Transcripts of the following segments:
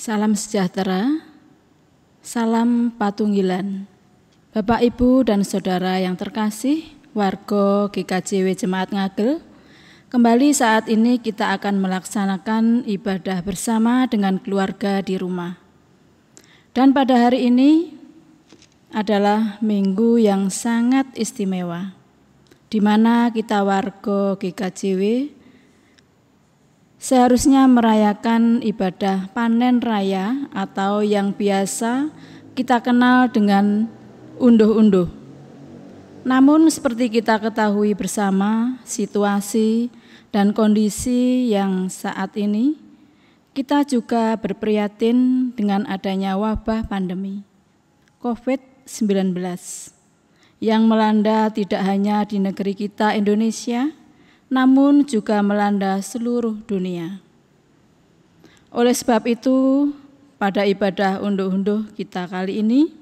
Salam sejahtera, salam patunggilan. Bapak, Ibu, dan Saudara yang terkasih, warga GKJW Jemaat Ngagel, kembali saat ini kita akan melaksanakan ibadah bersama dengan keluarga di rumah. Dan pada hari ini adalah minggu yang sangat istimewa, di mana kita warga GKJW seharusnya merayakan ibadah panen raya atau yang biasa kita kenal dengan unduh-unduh. Namun seperti kita ketahui bersama, situasi dan kondisi yang saat ini, kita juga berprihatin dengan adanya wabah pandemi COVID-19 yang melanda tidak hanya di negeri kita Indonesia, namun juga melanda seluruh dunia. Oleh sebab itu, pada ibadah unduh-unduh kita kali ini,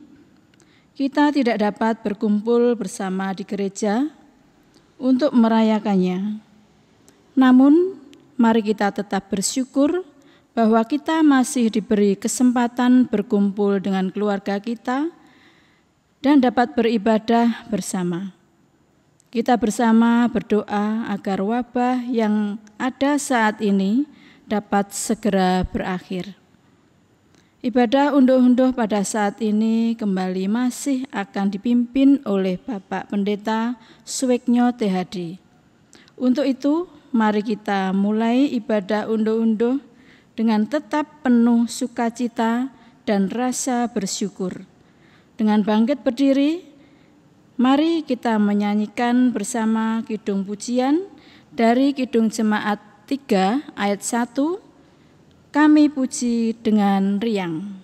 kita tidak dapat berkumpul bersama di gereja untuk merayakannya. Namun, mari kita tetap bersyukur bahwa kita masih diberi kesempatan berkumpul dengan keluarga kita dan dapat beribadah bersama. Kita bersama berdoa agar wabah yang ada saat ini dapat segera berakhir. Ibadah unduh-unduh pada saat ini kembali masih akan dipimpin oleh Bapak Pendeta Suweknyo THD. Untuk itu, mari kita mulai ibadah unduh-unduh dengan tetap penuh sukacita dan rasa bersyukur. Dengan bangkit berdiri, mari kita menyanyikan bersama Kidung Pujian dari Kidung Jemaat 3 ayat 1, Kami puji dengan riang.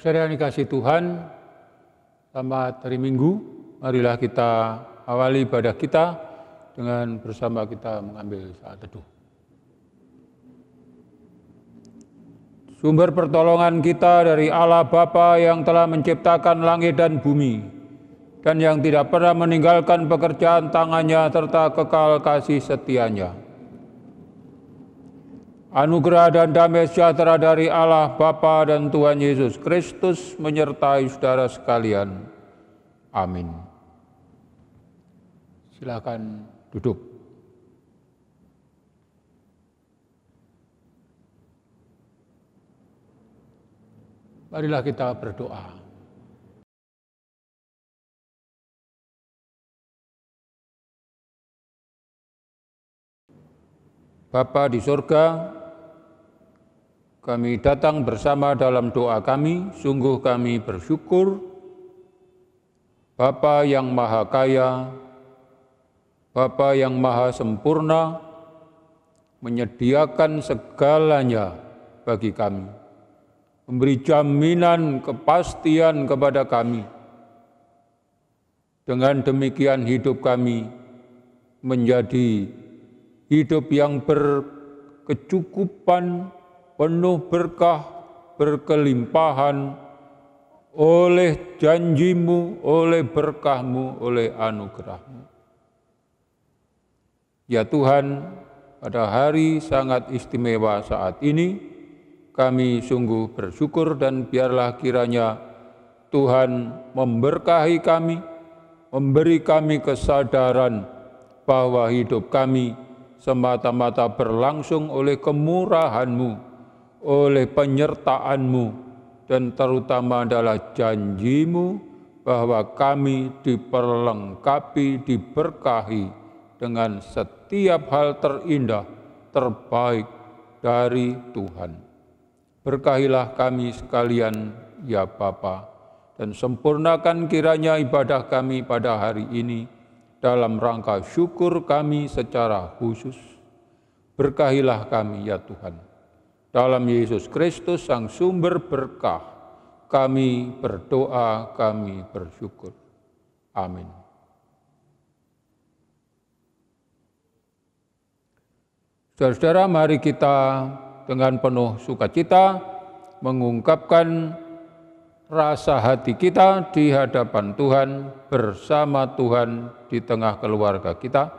Saudara yang dikasihi Tuhan, selamat hari Minggu. Marilah kita awali ibadah kita dengan bersama kita mengambil saat teduh. Sumber pertolongan kita dari Allah Bapa yang telah menciptakan langit dan bumi, dan yang tidak pernah meninggalkan pekerjaan tangannya serta kekal kasih setianya. Anugerah dan damai sejahtera dari Allah Bapa dan Tuhan Yesus Kristus menyertai saudara sekalian. Amin. Silakan duduk. Marilah kita berdoa. Bapa di surga, kami datang bersama dalam doa kami, sungguh kami bersyukur, Bapa yang Maha Kaya, Bapa yang Maha Sempurna, menyediakan segalanya bagi kami, memberi jaminan kepastian kepada kami. Dengan demikian hidup kami menjadi hidup yang berkecukupan, penuh berkah, berkelimpahan oleh janjimu, oleh berkahmu, oleh anugerahmu. Ya Tuhan, pada hari sangat istimewa saat ini, kami sungguh bersyukur dan biarlah kiranya Tuhan memberkahi kami, memberi kami kesadaran bahwa hidup kami semata-mata berlangsung oleh kemurahan-Mu, oleh penyertaan-Mu, dan terutama adalah janji-Mu bahwa kami diperlengkapi, diberkahi dengan setiap hal terindah, terbaik, dari Tuhan. Berkahilah kami sekalian, ya Bapa, dan sempurnakan kiranya ibadah kami pada hari ini dalam rangka syukur kami secara khusus. Berkahilah kami, ya Tuhan. Dalam Yesus Kristus, Sang Sumber berkah, kami berdoa, kami bersyukur. Amin. Saudara-saudara, mari kita dengan penuh sukacita mengungkapkan rasa hati kita di hadapan Tuhan, bersama Tuhan di tengah keluarga kita.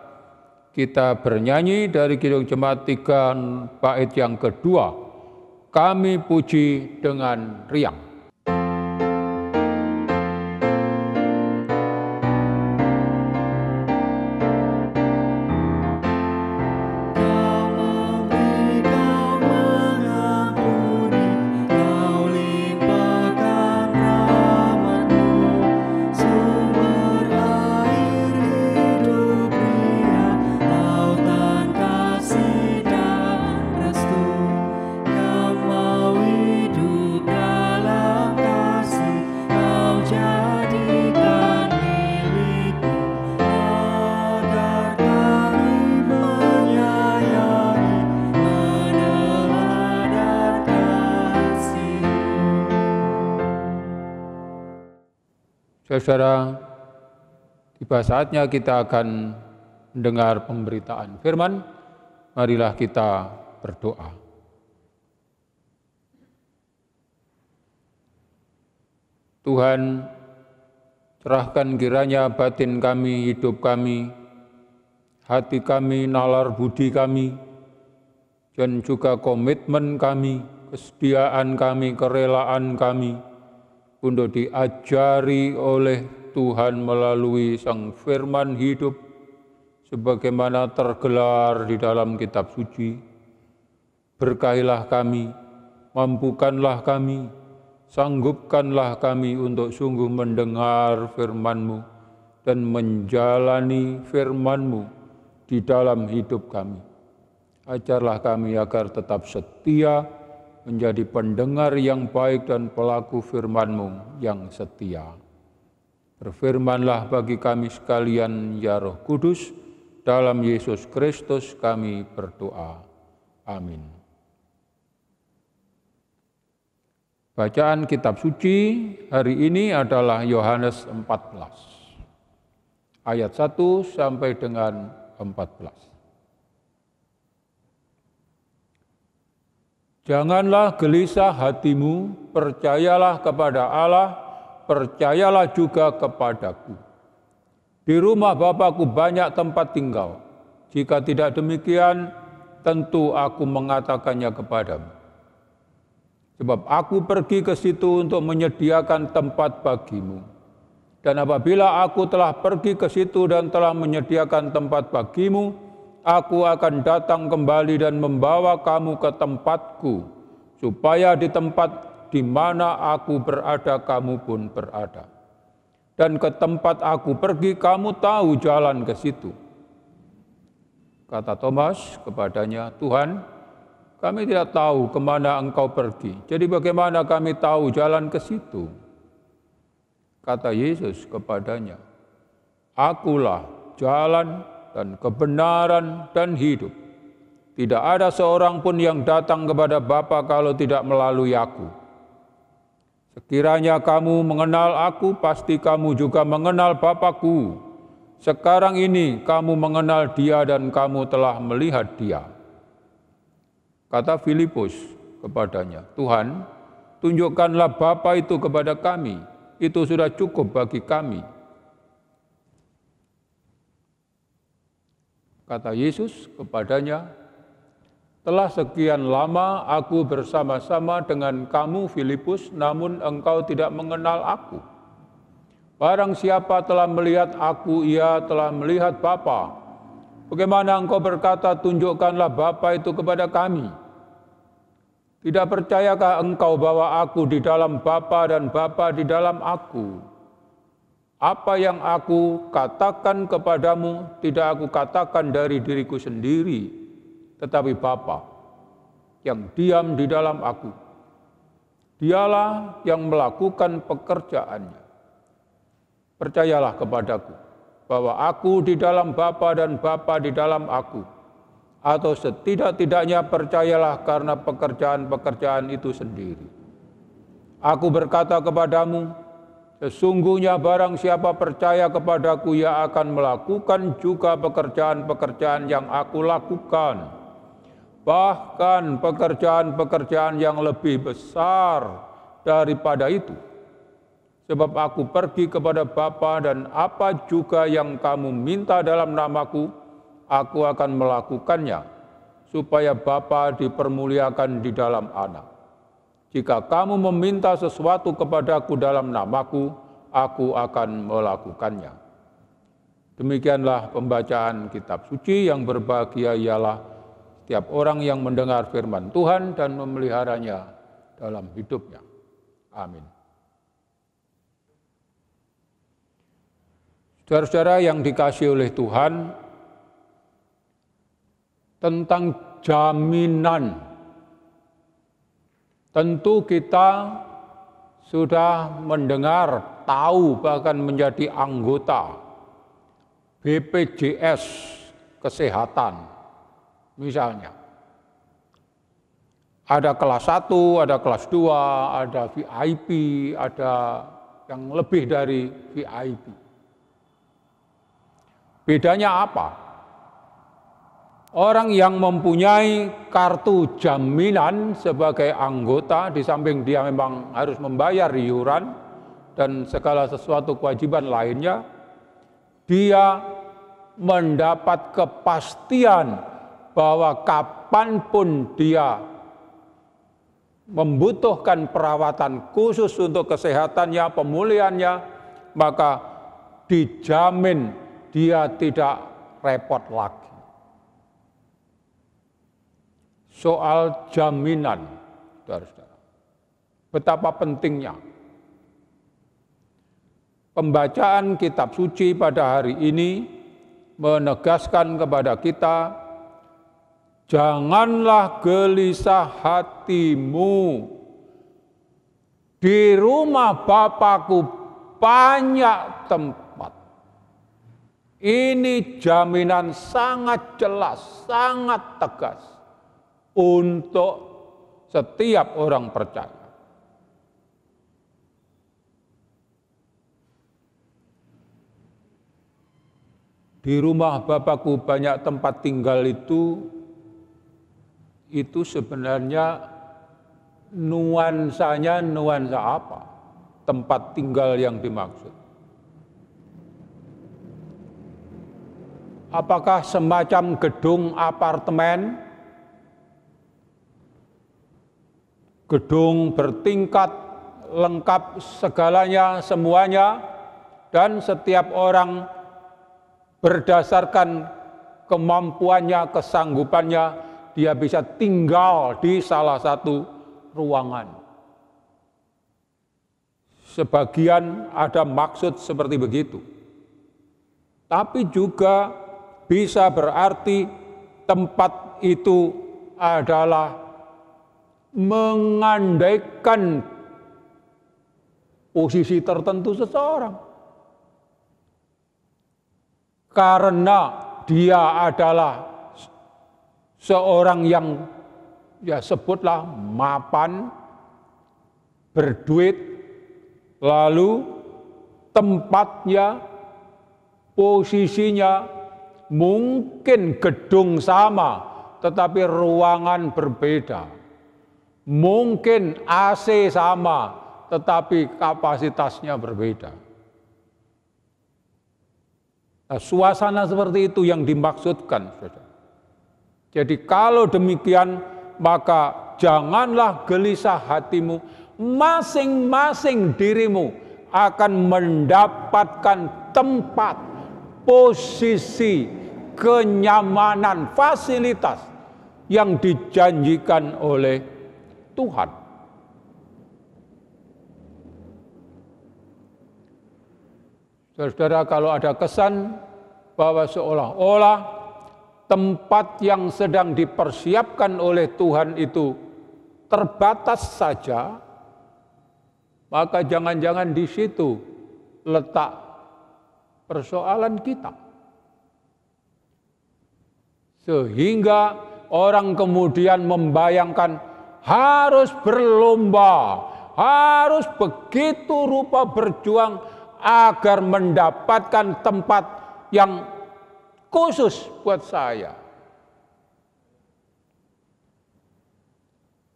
Kita bernyanyi dari Kidung Jemaat 3 bait yang kedua, Kami Puji dengan Riang. Saudara, tiba saatnya kita akan mendengar pemberitaan firman. Marilah kita berdoa. Tuhan, cerahkan kiranya batin kami, hidup kami, hati kami, nalar budi kami, dan juga komitmen kami, kesediaan kami, kerelaan kami, untuk diajari oleh Tuhan melalui Sang Firman hidup, sebagaimana tergelar di dalam kitab suci. Berkahilah kami, mampukanlah kami, sanggupkanlah kami untuk sungguh mendengar firman-Mu dan menjalani firman-Mu di dalam hidup kami. Ajarlah kami agar tetap setia, menjadi pendengar yang baik dan pelaku firman-Mu yang setia. Berfirmanlah bagi kami sekalian, ya Roh Kudus, dalam Yesus Kristus kami berdoa. Amin. Bacaan kitab suci hari ini adalah Yohanes 14, ayat 1 sampai dengan 14. Janganlah gelisah hatimu, percayalah kepada Allah, percayalah juga kepadaku. Di rumah Bapa-Ku banyak tempat tinggal. Jika tidak demikian, tentu aku mengatakannya kepadamu. Sebab aku pergi ke situ untuk menyediakan tempat bagimu. Dan apabila aku telah pergi ke situ dan telah menyediakan tempat bagimu, aku akan datang kembali dan membawa kamu ke tempatku, supaya di tempat di mana aku berada, kamu pun berada. Dan ke tempat aku pergi, kamu tahu jalan ke situ. Kata Thomas kepadanya, Tuhan, kami tidak tahu kemana Engkau pergi. Jadi bagaimana kami tahu jalan ke situ? Kata Yesus kepadanya, Akulah jalan dan kebenaran dan hidup. Tidak ada seorang pun yang datang kepada Bapa kalau tidak melalui aku. Sekiranya kamu mengenal aku, pasti kamu juga mengenal Bapa-Ku. Sekarang ini kamu mengenal Dia dan kamu telah melihat Dia. Kata Filipus kepadanya, Tuhan, tunjukkanlah Bapa itu kepada kami. Itu sudah cukup bagi kami. Kata Yesus kepadanya, telah sekian lama aku bersama-sama dengan kamu, Filipus, namun engkau tidak mengenal aku. Barang siapa telah melihat aku, ia telah melihat Bapa. Bagaimana engkau berkata, tunjukkanlah Bapa itu kepada kami? Tidak percayakah engkau bahwa aku di dalam Bapa dan Bapa di dalam aku? Apa yang aku katakan kepadamu, tidak aku katakan dari diriku sendiri, tetapi Bapa yang diam di dalam aku. Dialah yang melakukan pekerjaannya. Percayalah kepadaku bahwa aku di dalam Bapa dan Bapa di dalam aku. Atau setidak-tidaknya percayalah karena pekerjaan-pekerjaan itu sendiri. Aku berkata kepadamu, sesungguhnya barang siapa percaya kepadaku, ia akan melakukan juga pekerjaan-pekerjaan yang aku lakukan. Bahkan pekerjaan-pekerjaan yang lebih besar daripada itu. Sebab aku pergi kepada Bapa, dan apa juga yang kamu minta dalam namaku, aku akan melakukannya, supaya Bapa dipermuliakan di dalam Anak. Jika kamu meminta sesuatu kepadaku dalam namaku, aku akan melakukannya. Demikianlah pembacaan kitab suci. Yang berbahagia ialah setiap orang yang mendengar firman Tuhan dan memeliharanya dalam hidupnya. Amin. Saudara-saudara yang dikasihi oleh Tuhan, tentang jaminan, tentu kita sudah mendengar, tahu, bahkan menjadi anggota BPJS Kesehatan. Misalnya, ada kelas 1, ada kelas 2, ada VIP, ada yang lebih dari VIP. Bedanya apa? Orang yang mempunyai kartu jaminan sebagai anggota, di samping dia memang harus membayar iuran dan segala sesuatu kewajiban lainnya, dia mendapat kepastian bahwa kapanpun dia membutuhkan perawatan khusus untuk kesehatannya, pemulihannya, maka dijamin dia tidak repot lagi. Soal jaminan, saudara-saudara, betapa pentingnya pembacaan kitab suci pada hari ini menegaskan kepada kita, janganlah gelisah hatimu. Di rumah Bapakku banyak tempat. Ini jaminan sangat jelas, sangat tegas untuk setiap orang percaya. Di rumah Bapakku banyak tempat tinggal itu sebenarnya nuansanya nuansa apa? Tempat tinggal yang dimaksud. Apakah semacam gedung apartemen, gedung bertingkat, lengkap segalanya, semuanya, dan setiap orang berdasarkan kemampuannya, kesanggupannya, dia bisa tinggal di salah satu ruangan. Sebagian ada maksud seperti begitu. Tapi juga bisa berarti tempat itu adalah mengandaikan posisi tertentu seseorang. Karena dia adalah seorang yang ya sebutlah mapan, berduit, lalu tempatnya, posisinya mungkin gedung sama tetapi ruangan berbeda. Mungkin AC sama tetapi kapasitasnya berbeda. Nah, suasana seperti itu yang dimaksudkan, saudara. Jadi kalau demikian, maka janganlah gelisah hatimu, masing-masing dirimu akan mendapatkan tempat, posisi, kenyamanan, fasilitas yang dijanjikan oleh Tuhan. Saudara, kalau ada kesan bahwa seolah-olah tempat yang sedang dipersiapkan oleh Tuhan itu terbatas saja, maka jangan-jangan di situ letak persoalan kita. Sehingga orang kemudian membayangkan harus berlomba, harus begitu rupa berjuang agar mendapatkan tempat yang khusus buat saya.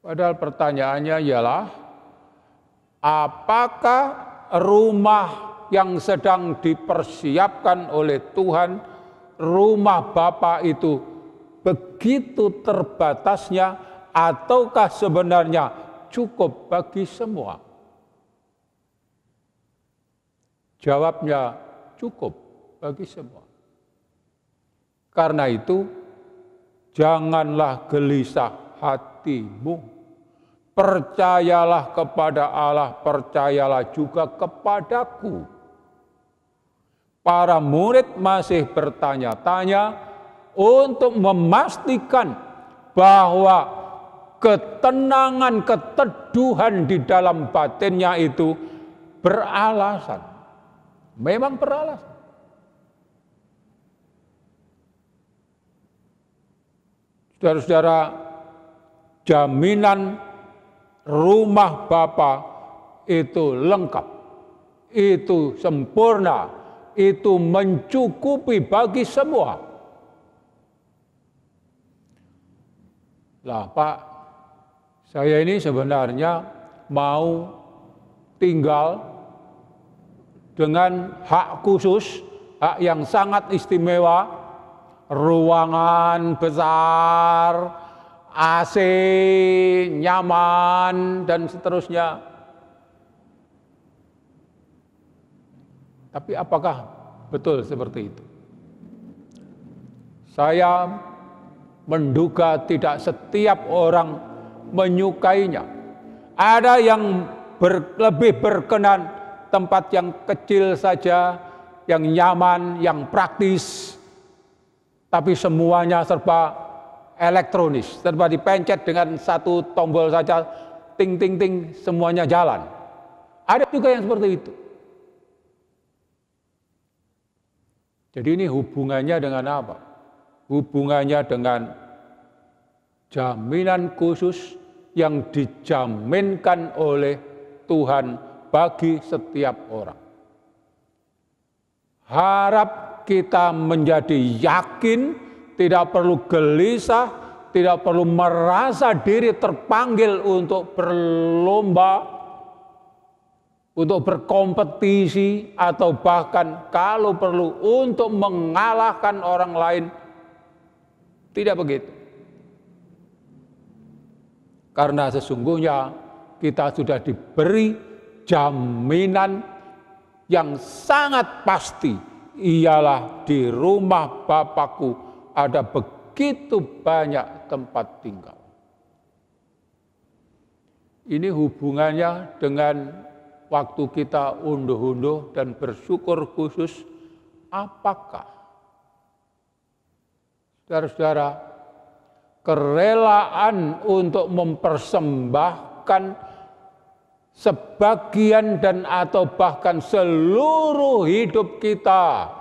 Padahal pertanyaannya ialah, apakah rumah yang sedang dipersiapkan oleh Tuhan, rumah Bapa itu begitu terbatasnya, ataukah sebenarnya cukup bagi semua? Jawabnya cukup bagi semua. Karena itu, janganlah gelisah hatimu. Percayalah kepada Allah, percayalah juga kepadaku. Para murid masih bertanya-tanya untuk memastikan bahwa ketenangan, keteduhan di dalam batinnya itu beralasan. Memang beralasan. Saudara-saudara, jaminan rumah Bapa itu lengkap, itu sempurna, itu mencukupi bagi semua. Lah Pak, saya ini sebenarnya mau tinggal dengan hak khusus, hak yang sangat istimewa, ruangan besar, AC, nyaman, dan seterusnya. Tapi apakah betul seperti itu? Saya menduga tidak setiap orang menyukainya. Ada yang lebih berkenan tempat yang kecil saja, yang nyaman, yang praktis, tapi semuanya serba elektronis, serba dipencet dengan satu tombol saja, ting ting ting, semuanya jalan. Ada juga yang seperti itu. Jadi ini hubungannya dengan apa? Hubungannya dengan jaminan khusus yang dijaminkan oleh Tuhan bagi setiap orang. Harap kita menjadi yakin, tidak perlu gelisah, tidak perlu merasa diri terpanggil untuk berlomba, untuk berkompetisi, atau bahkan kalau perlu untuk mengalahkan orang lain. Tidak begitu. Karena sesungguhnya kita sudah diberi jaminan yang sangat pasti, ialah di rumah Bapakku ada begitu banyak tempat tinggal. Ini hubungannya dengan waktu kita unduh-unduh dan bersyukur khusus. Apakah, saudara-saudara, kerelaan untuk mempersembahkan sebagian dan atau bahkan seluruh hidup kita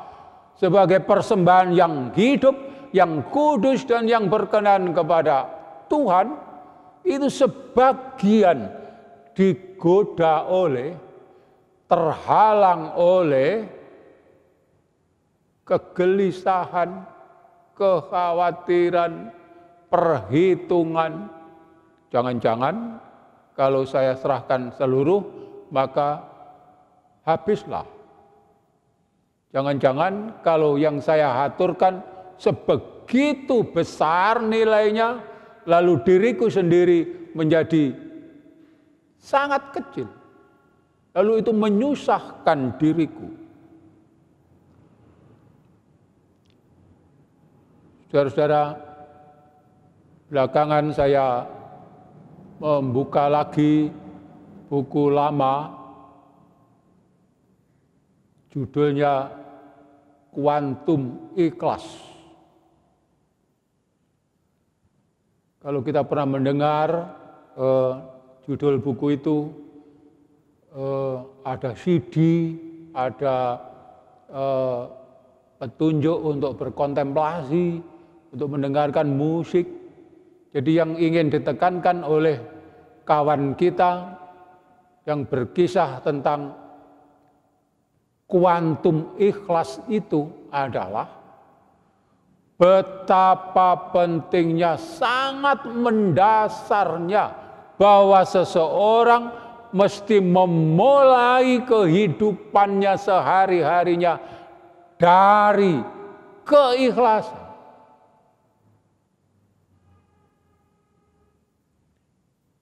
sebagai persembahan yang hidup, yang kudus dan yang berkenan kepada Tuhan, itu sebagian digoda oleh, terhalang oleh kegelisahan, kekhawatiran, perhitungan. Jangan-jangan kalau saya serahkan seluruh, maka habislah. Jangan-jangan kalau yang saya aturkan sebegitu besar nilainya, lalu diriku sendiri menjadi sangat kecil. Lalu itu menyusahkan diriku. Saudara-saudara, belakangan saya membuka lagi buku lama, judulnya Kuantum Ikhlas. Kalau kita pernah mendengar judul buku itu, ada CD, ada petunjuk untuk berkontemplasi, untuk mendengarkan musik. Jadi yang ingin ditekankan oleh kawan kita yang berkisah tentang kuantum ikhlas itu adalah betapa pentingnya, sangat mendasarnya bahwa seseorang mesti memulai kehidupannya sehari-harinya dari keikhlasan.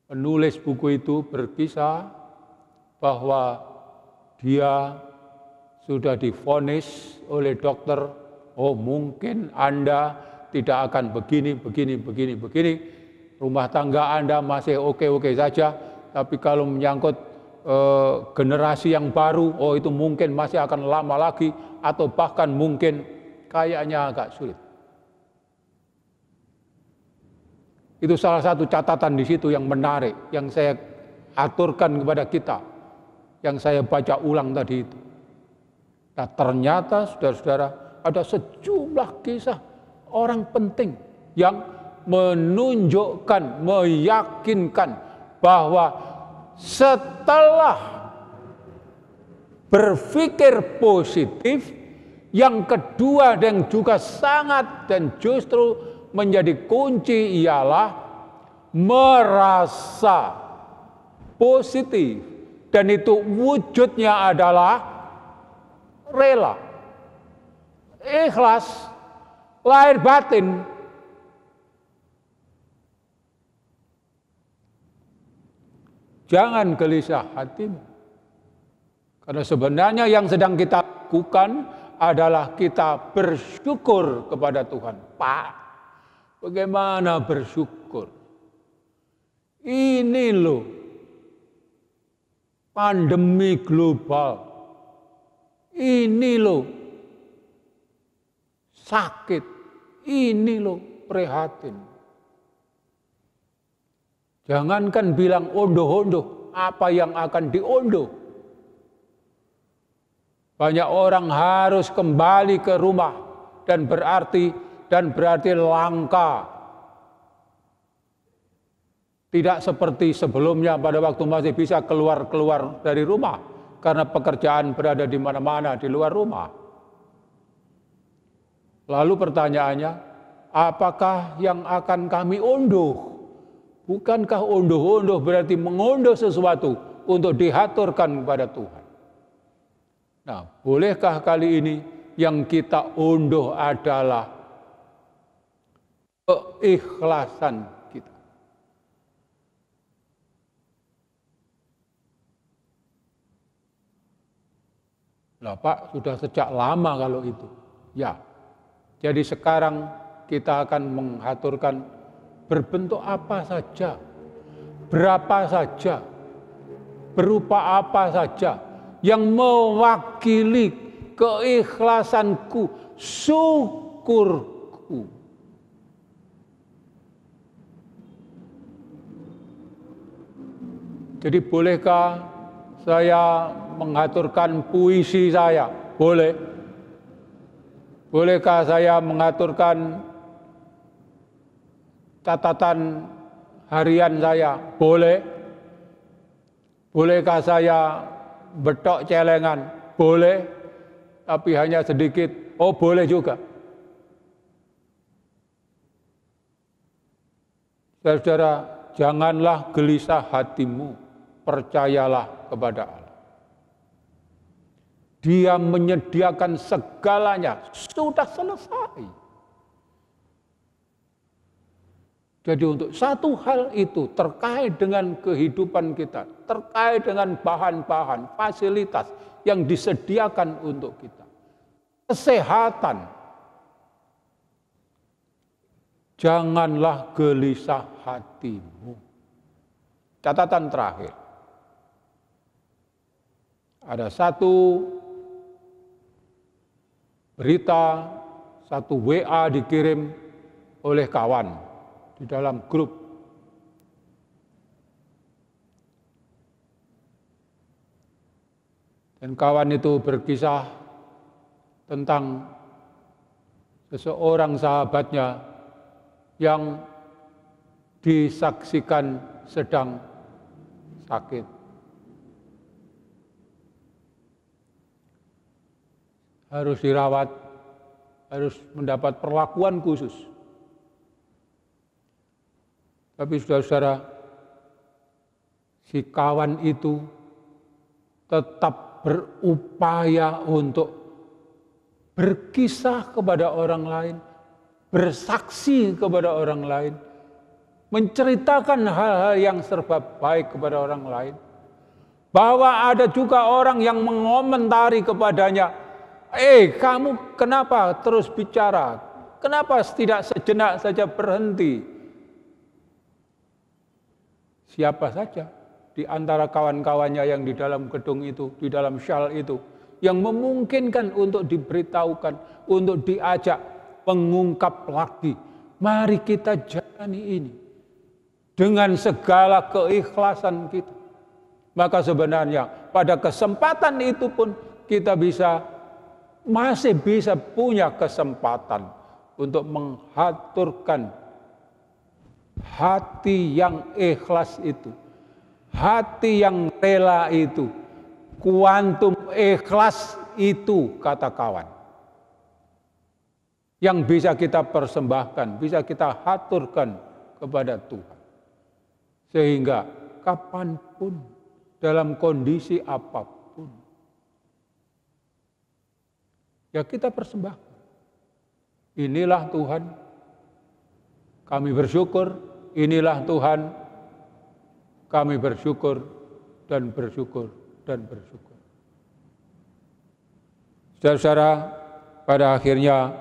Penulis buku itu berkisah bahwa dia sudah divonis oleh dokter, oh mungkin Anda tidak akan begini. Rumah tangga Anda masih oke-oke saja, tapi kalau menyangkut generasi yang baru, oh itu mungkin masih akan lama lagi, atau bahkan mungkin kayaknya agak sulit. Itu salah satu catatan di situ yang menarik, yang saya aturkan kepada kita, yang saya baca ulang tadi itu. Nah ternyata saudara-saudara, ada sejumlah kisah orang penting yang menunjukkan, meyakinkan bahwa setelah berpikir positif, yang kedua dan juga sangat dan justru menjadi kunci ialah merasa positif, dan itu wujudnya adalah rela, ikhlas, lahir batin. Jangan gelisah hatimu, karena sebenarnya yang sedang kita lakukan adalah kita bersyukur kepada Tuhan. Pak, bagaimana bersyukur? Ini loh pandemi global, ini loh sakit, ini loh prihatin. Jangankan bilang ondoh-ondoh, apa yang akan diondoh? Banyak orang harus kembali ke rumah dan berarti langka. Tidak seperti sebelumnya pada waktu masih bisa keluar dari rumah karena pekerjaan berada di mana-mana di luar rumah. Lalu pertanyaannya, apakah yang akan kami unduh? Bukankah unduh-unduh berarti mengunduh sesuatu untuk dihaturkan kepada Tuhan? Nah, bolehkah kali ini yang kita unduh adalah keikhlasan kita? Lah Pak, sudah sejak lama kalau itu. Ya, jadi sekarang kita akan menghaturkan berbentuk apa saja, berapa saja, berupa apa saja yang mewakili keikhlasanku, syukurku. Jadi bolehkah saya mengaturkan puisi saya? Boleh. Bolehkah saya mengaturkan catatan harian saya? Boleh. Bolehkah saya betok celengan? Boleh. Tapi hanya sedikit. Oh, boleh juga. Saudara, janganlah gelisah hatimu, percayalah kepada Allah. Dia menyediakan segalanya, sudah selesai. Jadi untuk satu hal itu terkait dengan kehidupan kita, terkait dengan bahan-bahan, fasilitas yang disediakan untuk kita. Kesehatan. Janganlah gelisah hatimu. Catatan terakhir. Ada satu berita, satu WA dikirim oleh kawan. di dalam grup. Dan kawan itu berkisah tentang seseorang sahabatnya yang disaksikan sedang sakit. Harus dirawat, harus mendapat perlakuan khusus. Tapi saudara-saudara, si kawan itu tetap berupaya untuk berkisah kepada orang lain, bersaksi kepada orang lain, menceritakan hal-hal yang serba baik kepada orang lain. Bahwa ada juga orang yang mengomentari kepadanya, kamu kenapa terus bicara? Kenapa tidak sejenak saja berhenti? Siapa saja di antara kawan-kawannya yang di dalam gedung itu, di dalam syal itu, yang memungkinkan untuk diberitahukan, untuk diajak mengungkap lagi. Mari kita jalani ini dengan segala keikhlasan kita. Maka sebenarnya pada kesempatan itu pun kita masih bisa punya kesempatan untuk mengaturkan hati yang ikhlas itu, hati yang rela itu, kuantum ikhlas itu, kata kawan, yang bisa kita persembahkan, bisa kita haturkan kepada Tuhan. Sehingga kapanpun, dalam kondisi apapun, ya kita persembahkan. Inilah Tuhan, kami bersyukur, inilah Tuhan, kami bersyukur dan bersyukur dan bersyukur. Saudara-saudara, pada akhirnya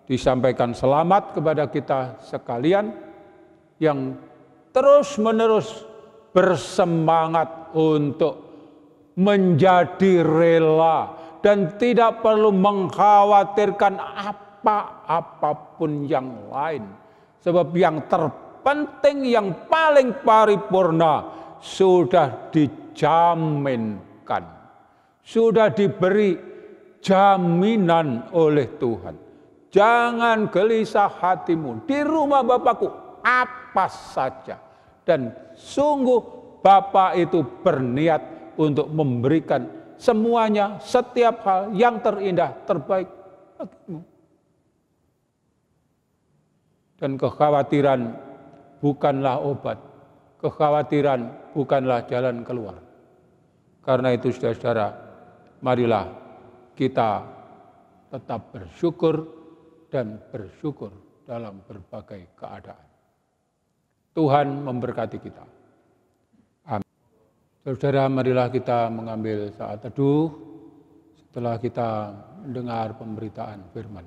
disampaikan selamat kepada kita sekalian yang terus-menerus bersemangat untuk menjadi rela dan tidak perlu mengkhawatirkan apapun yang lain. Sebab yang terpenting, yang paling paripurna sudah dijaminkan, sudah diberi jaminan oleh Tuhan. Jangan gelisah hatimu, di rumah Bapakku apa saja. Dan sungguh Bapa itu berniat untuk memberikan semuanya, setiap hal yang terindah, terbaik bagimu. Dan kekhawatiran bukanlah obat, kekhawatiran bukanlah jalan keluar. Karena itu saudara-saudara, marilah kita tetap bersyukur dan bersyukur dalam berbagai keadaan. Tuhan memberkati kita. Amin. Saudara, marilah kita mengambil saat teduh setelah kita mendengar pemberitaan firman.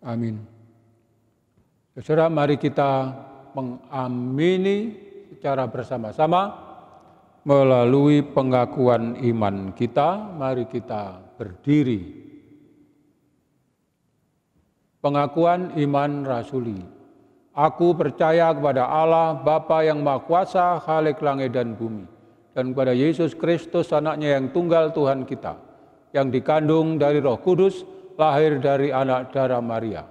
Amin. Saudara, mari kita mengamini secara bersama-sama melalui pengakuan iman kita. Mari kita berdiri. Pengakuan iman rasuli. Aku percaya kepada Allah, Bapa yang Maha Kuasa, Khalik langit dan bumi, dan kepada Yesus Kristus, anaknya yang tunggal Tuhan kita, yang dikandung dari Roh Kudus, lahir dari anak darah Maria,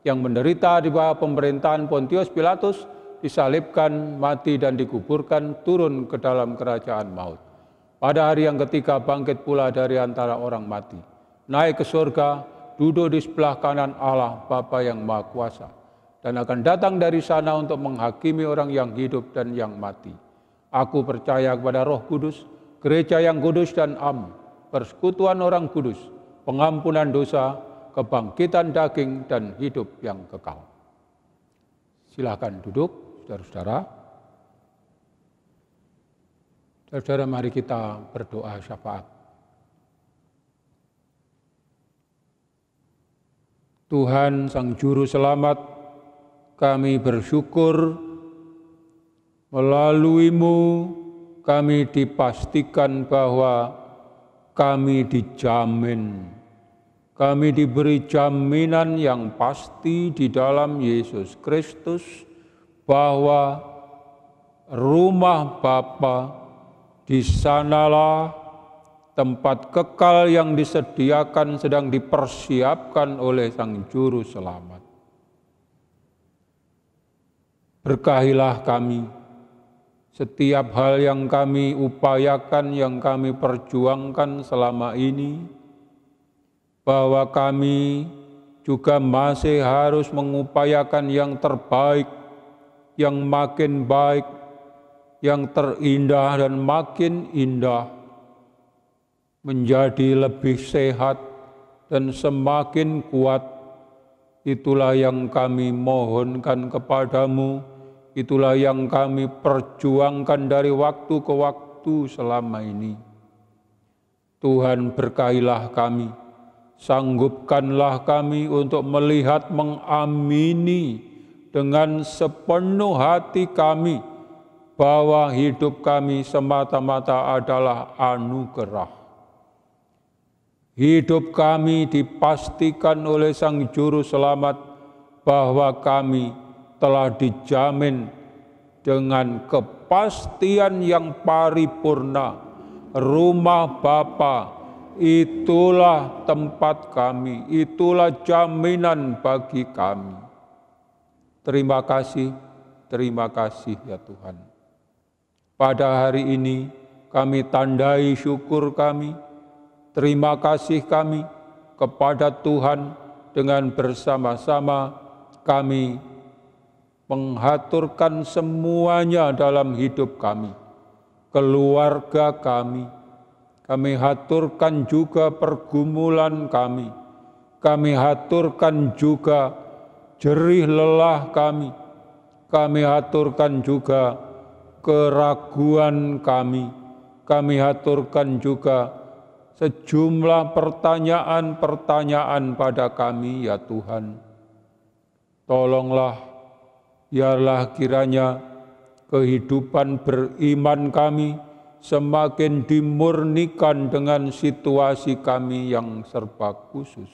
yang menderita di bawah pemerintahan Pontius Pilatus, disalibkan, mati dan dikuburkan, turun ke dalam kerajaan maut. Pada hari yang ketiga bangkit pula dari antara orang mati, naik ke surga, duduk di sebelah kanan Allah Bapa yang Maha Kuasa, dan akan datang dari sana untuk menghakimi orang yang hidup dan yang mati. Aku percaya kepada Roh Kudus, gereja yang kudus dan am, persekutuan orang kudus, pengampunan dosa, kebangkitan daging, dan hidup yang kekal. Silakan duduk, saudara-saudara. Saudara, mari kita berdoa syafaat. Tuhan Sang Juru Selamat, kami bersyukur melalui-Mu kami dipastikan bahwa kami dijamin, kami diberi jaminan yang pasti di dalam Yesus Kristus bahwa rumah Bapa di sanalah tempat kekal yang disediakan sedang dipersiapkan oleh Sang Juru Selamat. Berkahilah kami, setiap hal yang kami upayakan, yang kami perjuangkan selama ini, bahwa kami juga masih harus mengupayakan yang terbaik, yang makin baik, yang terindah dan makin indah, menjadi lebih sehat dan semakin kuat. Itulah yang kami mohonkan kepadamu, itulah yang kami perjuangkan dari waktu ke waktu selama ini. Tuhan, berkahilah kami, sanggupkanlah kami untuk melihat, mengamini dengan sepenuh hati kami bahwa hidup kami semata-mata adalah anugerah. Hidup kami dipastikan oleh Sang Juru Selamat bahwa kami telah dijamin dengan kepastian yang paripurna. Rumah Bapa, itulah tempat kami, itulah jaminan bagi kami. Terima kasih ya Tuhan. Pada hari ini kami tandai syukur kami, terima kasih kami kepada Tuhan, dengan bersama-sama kami menghaturkan semuanya dalam hidup kami, keluarga kami haturkan juga pergumulan kami haturkan juga jerih lelah kami haturkan juga keraguan kami haturkan juga sejumlah pertanyaan-pertanyaan pada kami, ya Tuhan. Tolonglah, biarlah kiranya kehidupan beriman kami semakin dimurnikan dengan situasi kami yang serba khusus.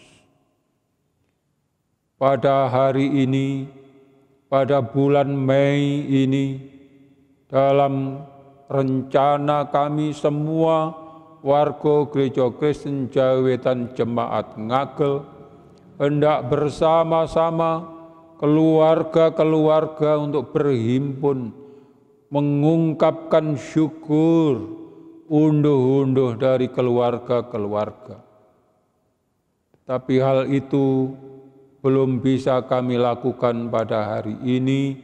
Pada hari ini, pada bulan Mei ini, dalam rencana kami semua, warga Gereja Kristen Jawi Wetan Jemaat Ngagel, hendak bersama-sama keluarga-keluarga untuk berhimpun, mengungkapkan syukur, unduh-unduh dari keluarga-keluarga. Tapi hal itu belum bisa kami lakukan pada hari ini.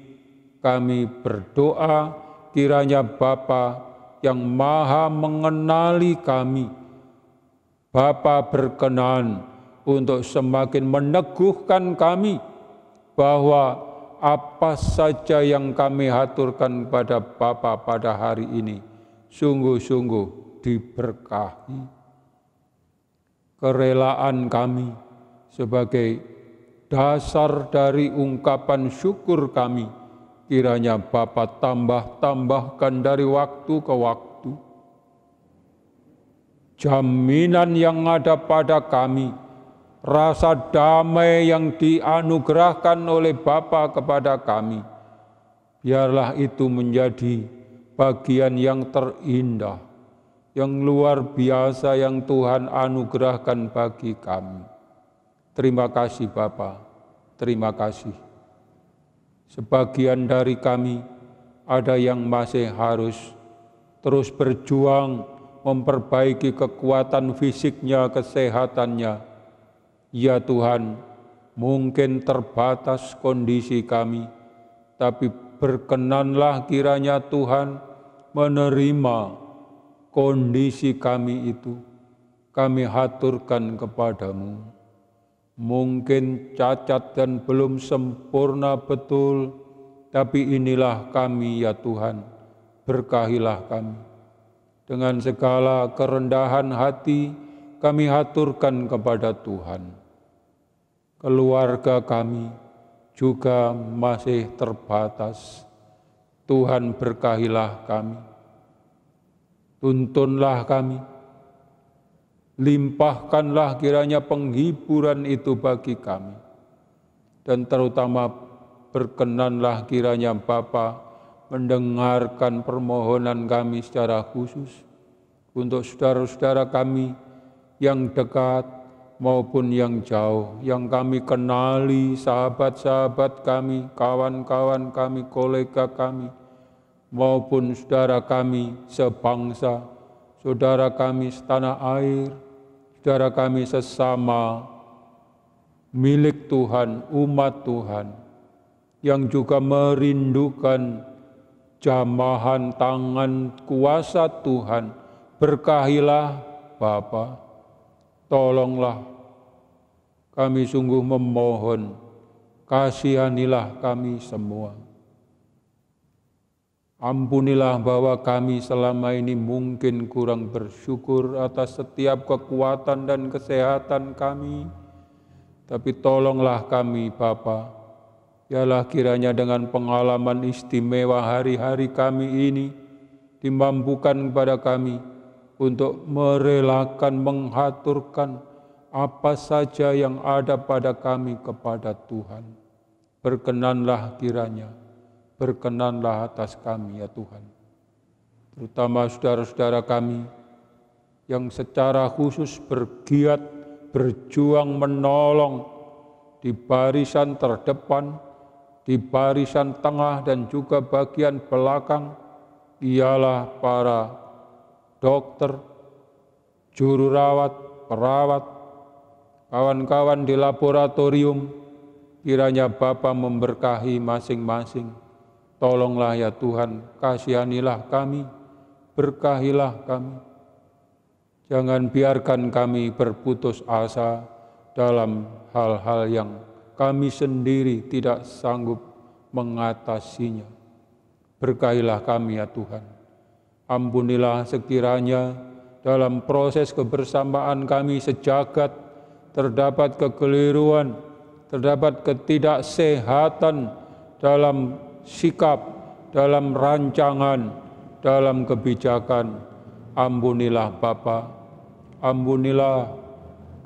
Kami berdoa kiranya Bapa yang Maha mengenali kami, Bapa berkenan untuk semakin meneguhkan kami bahwa apa saja yang kami haturkan pada Bapa pada hari ini sungguh-sungguh diberkahi. Kerelaan kami sebagai dasar dari ungkapan syukur kami, kiranya Bapa tambahkan dari waktu ke waktu. Jaminan yang ada pada kami, rasa damai yang dianugerahkan oleh Bapa kepada kami, biarlah itu menjadi bagian yang terindah, yang luar biasa yang Tuhan anugerahkan bagi kami. Terima kasih Bapa, terima kasih. Sebagian dari kami ada yang masih harus terus berjuang memperbaiki kekuatan fisiknya, kesehatannya. Ya Tuhan, mungkin terbatas kondisi kami, tapi berkenanlah kiranya Tuhan menerima kondisi kami itu. Kami haturkan kepadamu. Mungkin cacat dan belum sempurna betul, tapi inilah kami ya Tuhan, berkahilah kami. Dengan segala kerendahan hati kami haturkan kepada Tuhan. Keluarga kami juga masih terbatas. Tuhan berkahilah kami. Tuntunlah kami. Limpahkanlah kiranya penghiburan itu bagi kami. Dan terutama berkenanlah kiranya Bapa mendengarkan permohonan kami secara khusus untuk saudara-saudara kami yang dekat maupun yang jauh, yang kami kenali, sahabat-sahabat kami, kawan-kawan kami, kolega kami, maupun saudara kami sebangsa, saudara kami setanah air, saudara kami sesama milik Tuhan, umat Tuhan, yang juga merindukan jamahan tangan kuasa Tuhan. Berkahilah Bapa, tolonglah kami sungguh memohon, kasihanilah kami semua. Ampunilah bahwa kami selama ini mungkin kurang bersyukur atas setiap kekuatan dan kesehatan kami, tapi tolonglah kami Bapa. Yalah kiranya dengan pengalaman istimewa hari-hari kami ini dimampukan kepada kami untuk merelakan, menghaturkan apa saja yang ada pada kami kepada Tuhan. Berkenanlah kiranya, berkenanlah atas kami ya Tuhan. Terutama saudara-saudara kami yang secara khusus bergiat, berjuang menolong di barisan terdepan, di barisan tengah dan juga bagian belakang, ialah para dokter, juru rawat, perawat, kawan-kawan di laboratorium. Kiranya Bapa memberkahi masing-masing. Tolonglah ya Tuhan, kasihanilah kami, berkahilah kami. Jangan biarkan kami berputus asa dalam hal-hal yang kami sendiri tidak sanggup mengatasinya. Berkahilah kami ya Tuhan. Ampunilah sekiranya dalam proses kebersamaan kami sejagat terdapat kekeliruan, terdapat ketidaksehatan dalam sikap, dalam rancangan, dalam kebijakan. Ampunilah Bapa, ampunilah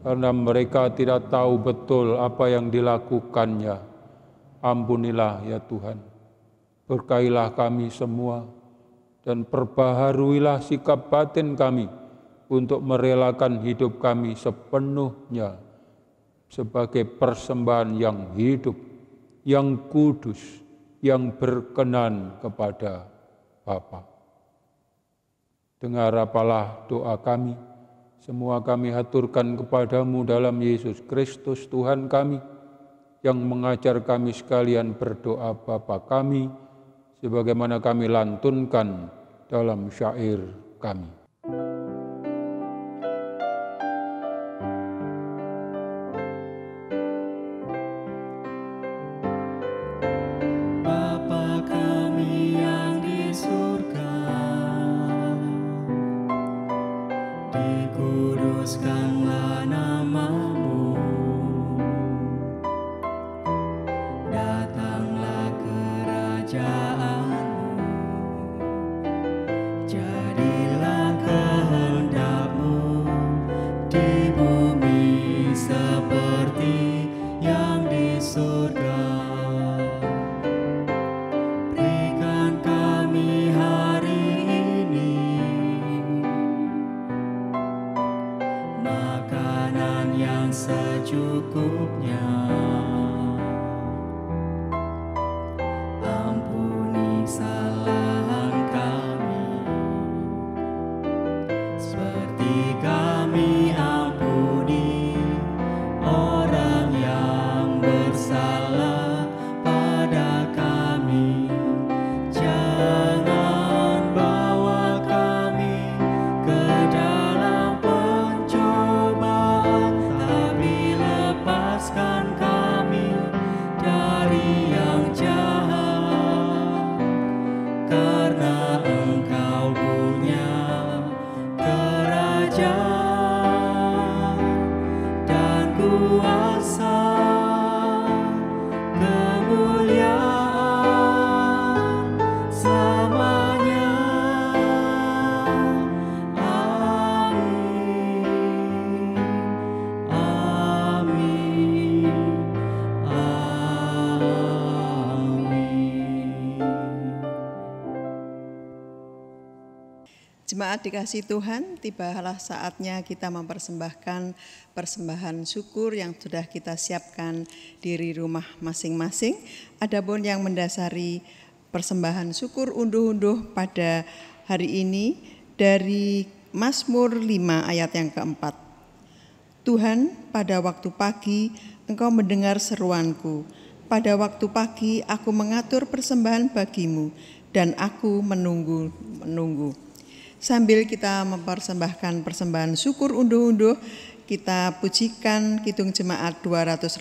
karena mereka tidak tahu betul apa yang dilakukannya. Ampunilah ya Tuhan. Berkahilah kami semua dan perbaharuilah sikap batin kami untuk merelakan hidup kami sepenuhnya sebagai persembahan yang hidup, yang kudus, yang berkenan kepada Bapa. Dengarapalah doa kami. Semua kami haturkan kepadamu dalam Yesus Kristus Tuhan kami, yang mengajar kami sekalian berdoa Bapa kami, sebagaimana kami lantunkan dalam syair kami. Dikuduskanlah namamu, datanglah kerajaanmu, jadilah kehendakmu di bumi seperti yang di surga. Berikan kami hari ini makanan yang secukupnya. Ampuni kesalahan kami, karena Engkau punya kerajaan dan kuasa, kemuliaan selamanya. Amin. Amin. Jemaat dikasihi Tuhan, tibalah saatnya kita mempersembahkan persembahan syukur yang sudah kita siapkan di rumah masing-masing. Adapun yang mendasari persembahan syukur unduh-unduh pada hari ini dari Mazmur 5 ayat yang keempat. Tuhan, pada waktu pagi Engkau mendengar seruanku. Pada waktu pagi aku mengatur persembahan bagimu dan aku menunggu. Sambil kita mempersembahkan persembahan syukur unduh-unduh, kita pujikan Kidung Jemaat 289,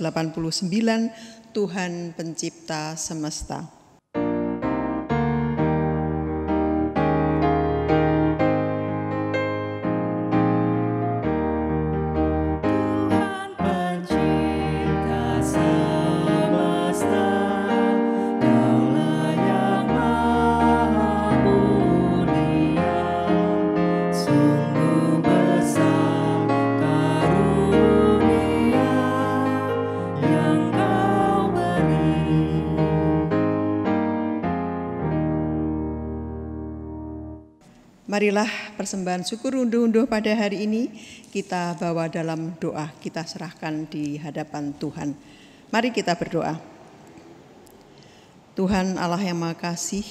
Tuhan Pencipta Semesta. Marilah persembahan syukur unduh-unduh pada hari ini kita bawa dalam doa, kita serahkan di hadapan Tuhan. Mari kita berdoa. Tuhan Allah yang Maha Kasih,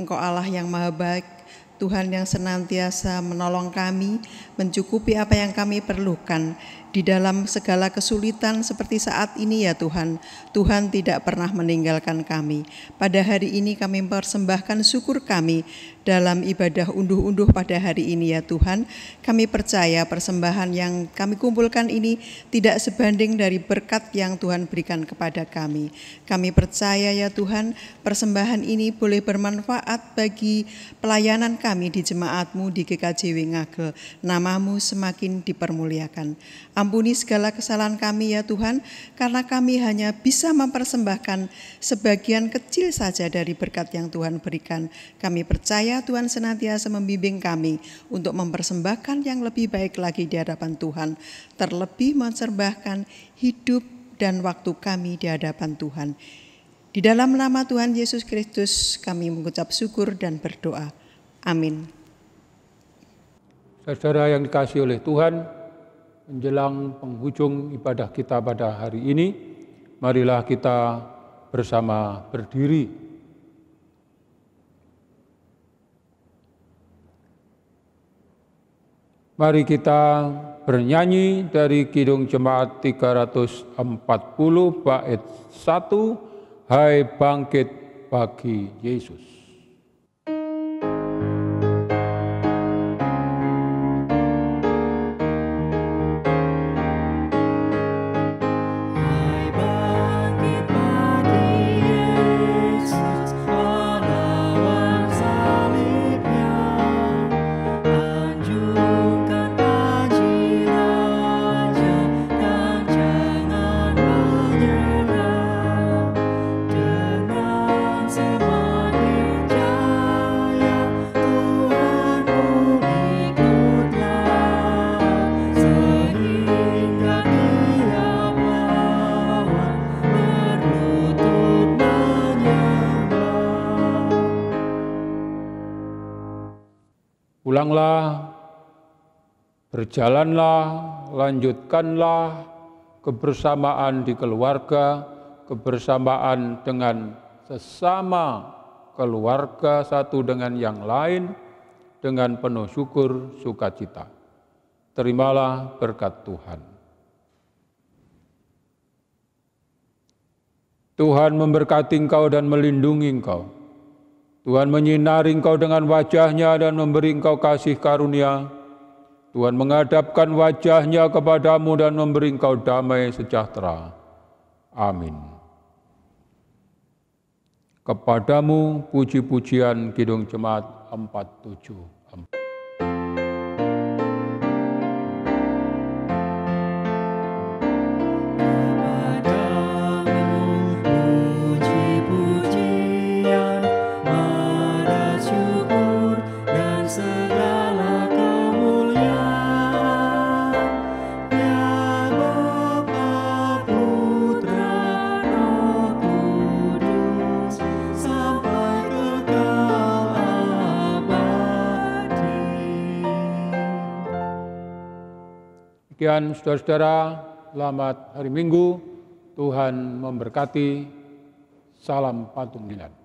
Engkau Allah yang Maha Baik, Tuhan yang senantiasa menolong kami, mencukupi apa yang kami perlukan di dalam segala kesulitan seperti saat ini ya Tuhan. Tuhan tidak pernah meninggalkan kami. Pada hari ini kami mempersembahkan syukur kami dalam ibadah unduh-unduh pada hari ini ya Tuhan. Kami percaya persembahan yang kami kumpulkan ini tidak sebanding dari berkat yang Tuhan berikan kepada kami. Kami percaya ya Tuhan, persembahan ini boleh bermanfaat bagi pelayanan kami di jemaat-Mu di GKJW Ngagel. Nama-Mu semakin dipermuliakan. Ampuni segala kesalahan kami ya Tuhan, karena kami hanya bisa mempersembahkan sebagian kecil saja dari berkat yang Tuhan berikan. Kami percaya Tuhan senantiasa membimbing kami untuk mempersembahkan yang lebih baik lagi di hadapan Tuhan. Terlebih mempersembahkan hidup dan waktu kami di hadapan Tuhan. Di dalam nama Tuhan Yesus Kristus kami mengucap syukur dan berdoa. Amin. Saudara yang dikasihi oleh Tuhan, menjelang penghujung ibadah kita pada hari ini, marilah kita bersama berdiri. Mari kita bernyanyi dari Kidung Jemaat 340 bait 1, Hai bangkit bagi Yesus. Pulanglah, berjalanlah, lanjutkanlah kebersamaan di keluarga, kebersamaan dengan sesama keluarga satu dengan yang lain, dengan penuh syukur sukacita. Terimalah berkat Tuhan. Tuhan memberkati engkau dan melindungi engkau. Tuhan menyinari engkau dengan wajah-Nya dan memberi engkau kasih karunia. Tuhan menghadapkan wajah-Nya kepadamu dan memberi engkau damai sejahtera. Amin. Kepadamu puji-pujian Kidung Jemaat 474. Demikian saudara-saudara, selamat hari Minggu, Tuhan memberkati, salam Patunggilan.